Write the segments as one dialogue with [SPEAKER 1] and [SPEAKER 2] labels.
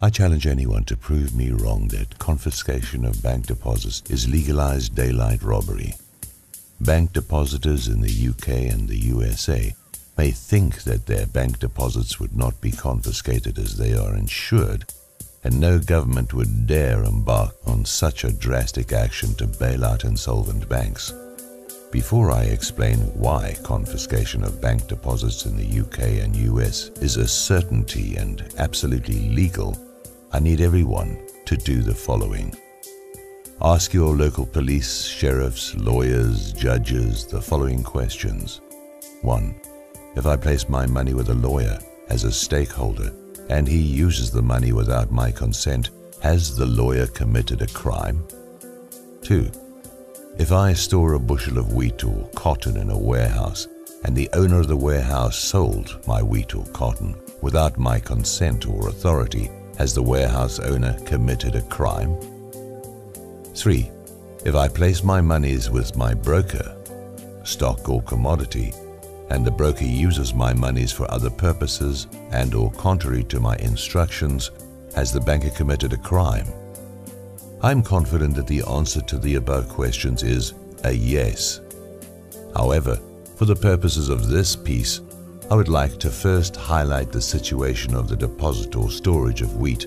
[SPEAKER 1] I challenge anyone to prove me wrong that confiscation of bank deposits is legalized daylight robbery. Bank depositors in the UK and the USA may think that their bank deposits would not be confiscated as they are insured, and no government would dare embark on such a drastic action to bail out insolvent banks. Before I explain why confiscation of bank deposits in the UK and US is a certainty and absolutely legal, I need everyone to do the following. Ask your local police, sheriffs, lawyers, judges the following questions. 1. If I place my money with a lawyer as a stakeholder and he uses the money without my consent, has the lawyer committed a crime? 2. If I store a bushel of wheat or cotton in a warehouse and the owner of the warehouse sold my wheat or cotton without my consent or authority, has the warehouse owner committed a crime? 3. If I place my monies with my broker, stock or commodity, and the broker uses my monies for other purposes and or contrary to my instructions, has the banker committed a crime? I'm confident that the answer to the above questions is a yes. However, for the purposes of this piece, I would like to first highlight the situation of the deposit or storage of wheat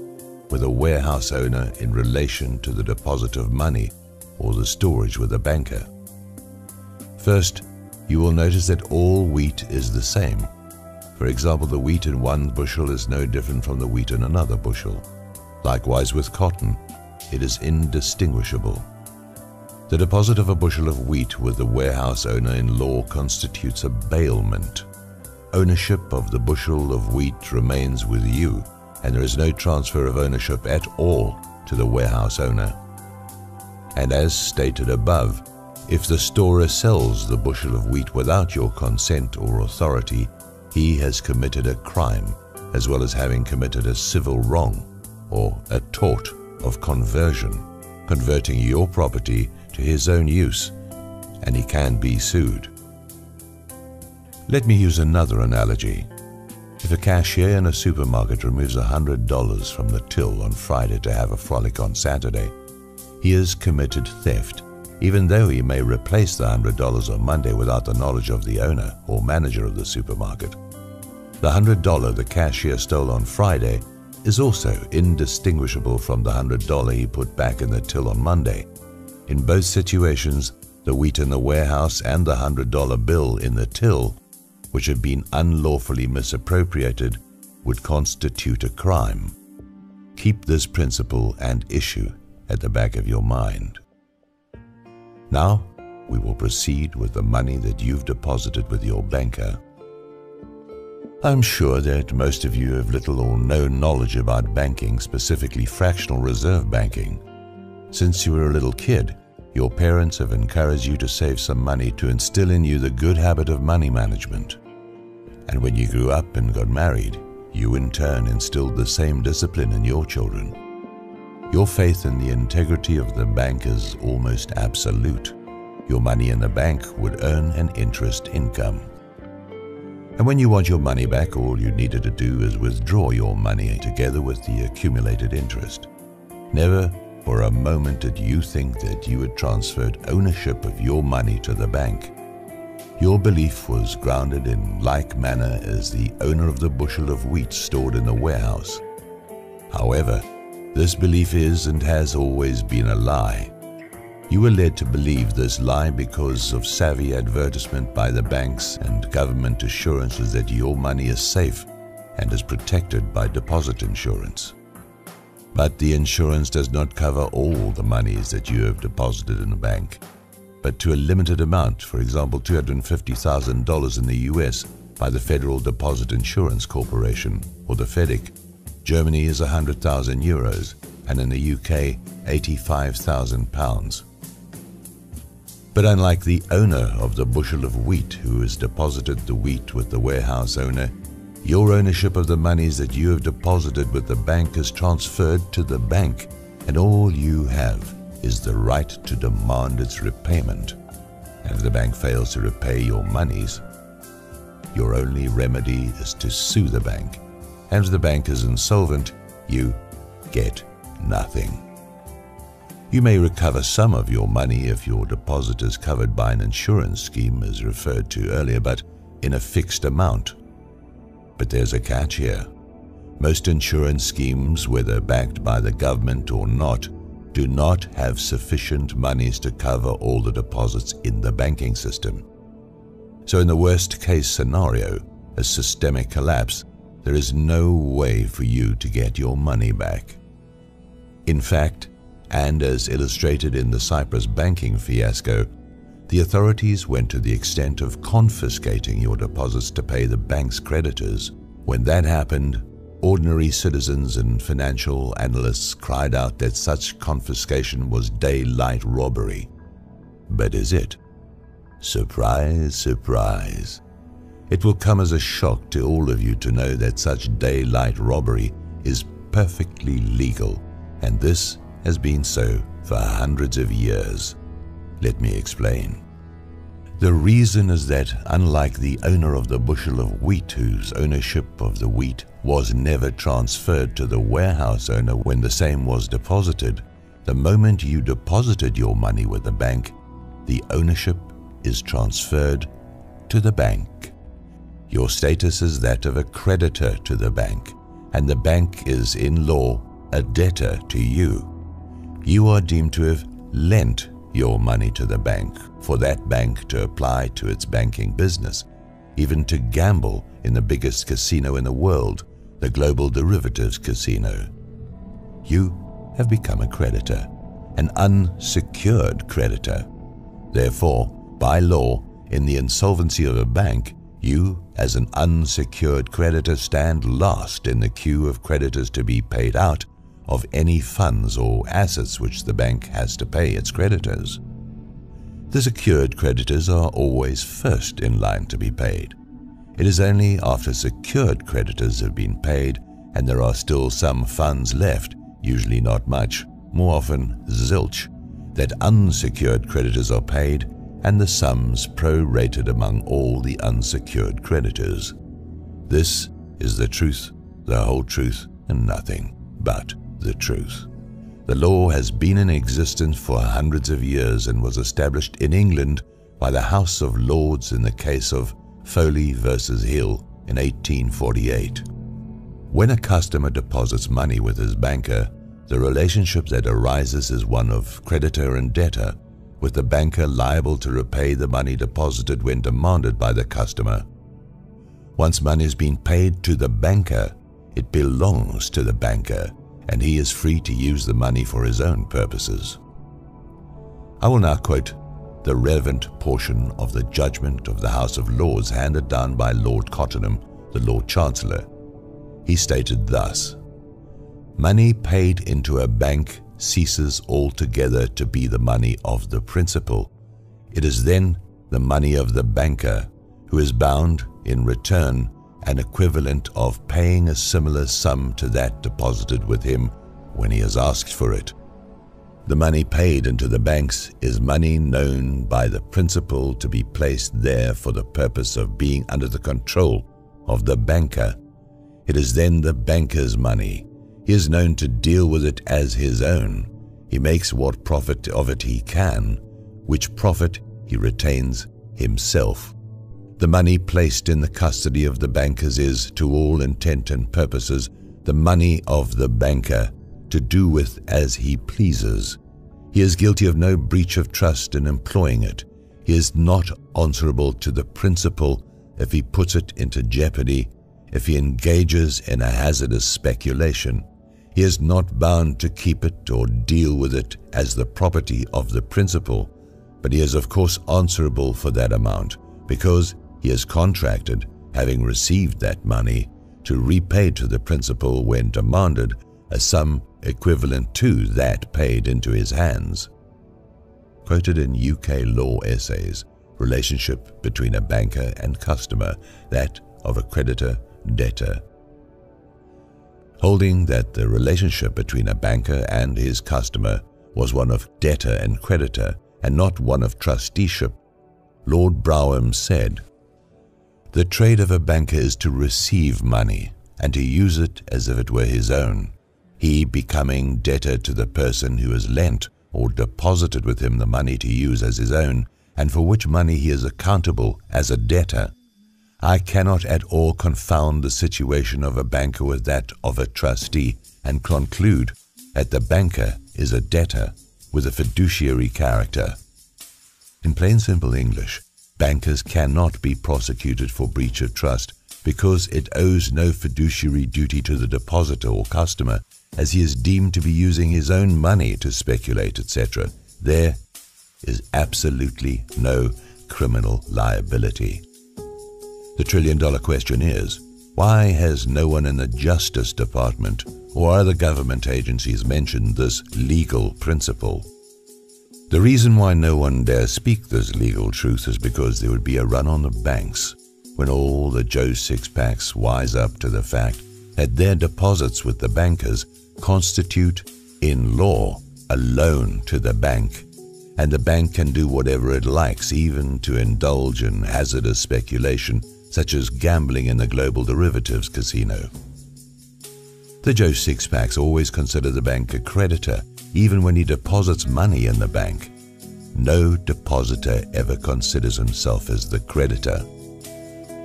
[SPEAKER 1] with a warehouse owner in relation to the deposit of money or the storage with a banker. First, you will notice that all wheat is the same. For example, the wheat in one bushel is no different from the wheat in another bushel. Likewise with cotton, it is indistinguishable. The deposit of a bushel of wheat with the warehouse owner in law constitutes a bailment. Ownership of the bushel of wheat remains with you, and there is no transfer of ownership at all to the warehouse owner. And as stated above, if the storer sells the bushel of wheat without your consent or authority, he has committed a crime, as well as having committed a civil wrong, or a tort of conversion, converting your property to his own use, and he can be sued. Let me use another analogy. If a cashier in a supermarket removes $100 from the till on Friday to have a frolic on Saturday, he has committed theft, even though he may replace the $100 on Monday without the knowledge of the owner or manager of the supermarket. The $100 the cashier stole on Friday is also indistinguishable from the $100 he put back in the till on Monday. In both situations, the wheat in the warehouse and the $100 bill in the till, which had been unlawfully misappropriated, would constitute a crime. Keep this principle and issue at the back of your mind. Now, we will proceed with the money that you've deposited with your banker. I'm sure that most of you have little or no knowledge about banking, specifically fractional reserve banking. Since you were a little kid, your parents have encouraged you to save some money to instill in you the good habit of money management. And when you grew up and got married, you in turn instilled the same discipline in your children. Your faith in the integrity of the bank is almost absolute. Your money in the bank would earn an interest income. And when you want your money back, all you needed to do is withdraw your money together with the accumulated interest. Never for a moment did you think that you had transferred ownership of your money to the bank. Your belief was grounded in like manner as the owner of the bushel of wheat stored in the warehouse. However, this belief is and has always been a lie. You were led to believe this lie because of savvy advertisement by the banks and government assurances that your money is safe and is protected by deposit insurance. But the insurance does not cover all the monies that you have deposited in a bank, but to a limited amount, for example $250,000 in the US by the Federal Deposit Insurance Corporation, or the FEDIC. Germany is 100,000 euros, and in the UK, 85,000 pounds. But unlike the owner of the bushel of wheat who has deposited the wheat with the warehouse owner, your ownership of the monies that you have deposited with the bank is transferred to the bank, and all you have is the right to demand its repayment. And if the bank fails to repay your monies, your only remedy is to sue the bank. And if the bank is insolvent, you get nothing. You may recover some of your money if your deposit is covered by an insurance scheme as referred to earlier, but in a fixed amount. But there's a catch here. Most insurance schemes, whether backed by the government or not, do not have sufficient monies to cover all the deposits in the banking system. So in the worst case scenario, a systemic collapse, there is no way for you to get your money back. In fact, and as illustrated in the Cyprus banking fiasco, the authorities went to the extent of confiscating your deposits to pay the bank's creditors. When that happened, ordinary citizens and financial analysts cried out that such confiscation was daylight robbery. But is it? Surprise, surprise. It will come as a shock to all of you to know that such daylight robbery is perfectly legal, and this has been so for hundreds of years. Let me explain. The reason is that, unlike the owner of the bushel of wheat whose ownership of the wheat was never transferred to the warehouse owner when the same was deposited, the moment you deposited your money with the bank, the ownership is transferred to the bank. Your status is that of a creditor to the bank, and the bank is in law a debtor to you. You are deemed to have lent your money to the bank for that bank to apply to its banking business, even to gamble in the biggest casino in the world, the Global Derivatives Casino. You have become a creditor, an unsecured creditor. Therefore, by law, in the insolvency of a bank, you, as an unsecured creditor, stand last in the queue of creditors to be paid out of any funds or assets which the bank has to pay its creditors. The secured creditors are always first in line to be paid. It is only after secured creditors have been paid and there are still some funds left, usually not much, more often zilch, that unsecured creditors are paid and the sums prorated among all the unsecured creditors. This is the truth, the whole truth, and nothing but the truth. The law has been in existence for hundreds of years and was established in England by the House of Lords in the case of Foley versus Hill in 1848. When a customer deposits money with his banker, the relationship that arises is one of creditor and debtor, with the banker liable to repay the money deposited when demanded by the customer. Once money has been paid to the banker, it belongs to the banker, and he is free to use the money for his own purposes. I will now quote the relevant portion of the judgment of the House of Lords handed down by Lord Cottenham, the Lord Chancellor. He stated thus: "Money paid into a bank ceases altogether to be the money of the principal. It is then the money of the banker, who is bound, in return, an equivalent of paying a similar sum to that deposited with him when he has asked for it. The money paid into the banks is money known by the principal to be placed there for the purpose of being under the control of the banker. It is then the banker's money. He is known to deal with it as his own. He makes what profit of it he can, which profit he retains himself. The money placed in the custody of the bankers is, to all intent and purposes, the money of the banker, to do with as he pleases. He is guilty of no breach of trust in employing it. He is not answerable to the principal if he puts it into jeopardy, if he engages in a hazardous speculation. He is not bound to keep it or deal with it as the property of the principal, but he is of course answerable for that amount, because he has contracted, having received that money, to repay to the principal when demanded a sum equivalent to that paid into his hands." Quoted in UK Law Essays, Relationship between a banker and customer, that of a creditor-debtor. Holding that the relationship between a banker and his customer was one of debtor and creditor, and not one of trusteeship, Lord Brougham said, "The trade of a banker is to receive money and to use it as if it were his own. he becoming debtor to the person who has lent or deposited with him the money to use as his own, and for which money he is accountable as a debtor. I cannot at all confound the situation of a banker with that of a trustee, and conclude that the banker is a debtor with a fiduciary character. In plain simple English, bankers cannot be prosecuted for breach of trust because it owes no fiduciary duty to the depositor or customer, as he is deemed to be using his own money to speculate, etc. There is absolutely no criminal liability. The trillion-dollar question is, why has no one in the Justice Department or other government agencies mentioned this legal principle? The reason why no one dares speak this legal truth is because there would be a run on the banks when all the Joe Six-Packs wise up to the fact that their deposits with the bankers constitute, in law, a loan to the bank, and the bank can do whatever it likes, even to indulge in hazardous speculation such as gambling in the global derivatives casino. The Joe Six-Packs always consider the bank a creditor, even when he deposits money in the bank. No depositor ever considers himself as the creditor.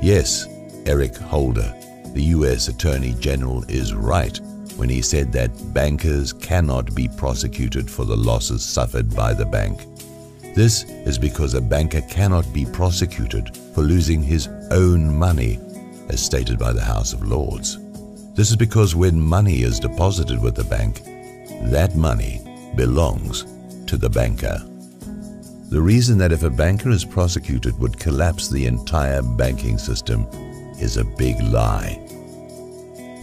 [SPEAKER 1] Yes, Eric Holder, the U.S. Attorney General, is right when he said that bankers cannot be prosecuted for the losses suffered by the bank. This is because a banker cannot be prosecuted for losing his own money, as stated by the House of Lords. This is because when money is deposited with the bank, that money belongs to the banker. The reason that if a banker is prosecuted would collapse the entire banking system is a big lie.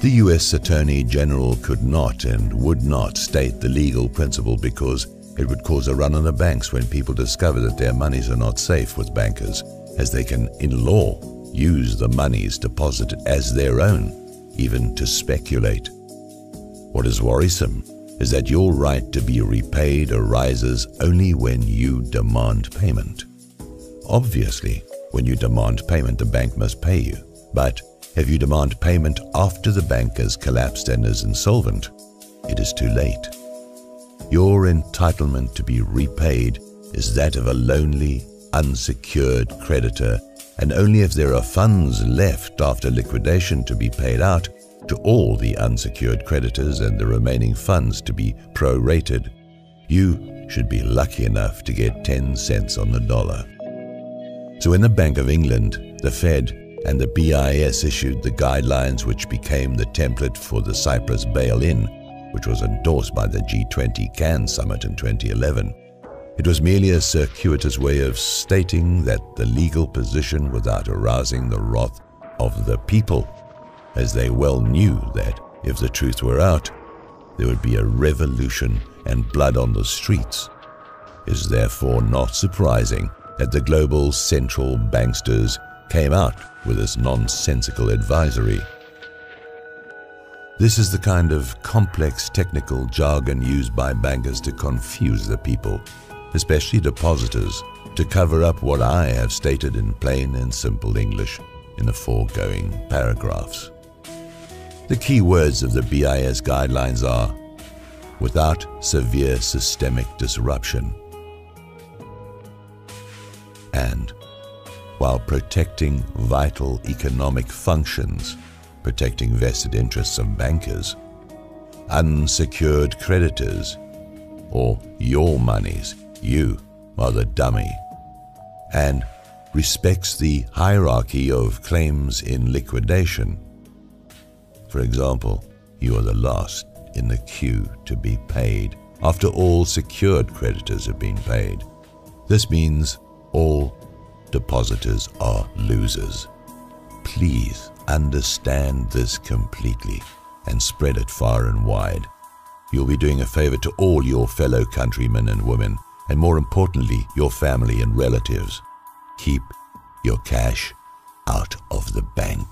[SPEAKER 1] The U.S. Attorney General could not and would not state the legal principle because it would cause a run on the banks when people discover that their monies are not safe with bankers, as they can, in law, use the monies deposited as their own, even to speculate. What is worrisome is that your right to be repaid arises only when you demand payment. Obviously, when you demand payment, the bank must pay you. But if you demand payment after the bank has collapsed and is insolvent, it is too late. Your entitlement to be repaid is that of a lonely, unsecured creditor, and only if there are funds left after liquidation to be paid out to all the unsecured creditors and the remaining funds to be prorated, you should be lucky enough to get 10 cents on the dollar. So when the Bank of England, the Fed, and the BIS issued the guidelines which became the template for the Cyprus bail-in, which was endorsed by the G20 Cannes Summit in 2011, it was merely a circuitous way of stating that the legal position without arousing the wrath of the people, as they well knew that if the truth were out, there would be a revolution and blood on the streets. It is therefore not surprising that the global central banksters came out with this nonsensical advisory. This is the kind of complex technical jargon used by bankers to confuse the people, especially depositors, to cover up what I have stated in plain and simple English in the foregoing paragraphs. The key words of the BIS guidelines are, without severe systemic disruption, and while protecting vital economic functions, protecting vested interests of bankers, unsecured creditors, or your monies, you are the dummy, and respects the hierarchy of claims in liquidation. For example, you are the last in the queue to be paid after all secured creditors have been paid. This means all depositors are losers. Please understand this completely and spread it far and wide. You'll be doing a favor to all your fellow countrymen and women, and more importantly, your family and relatives. Keep your cash out of the bank.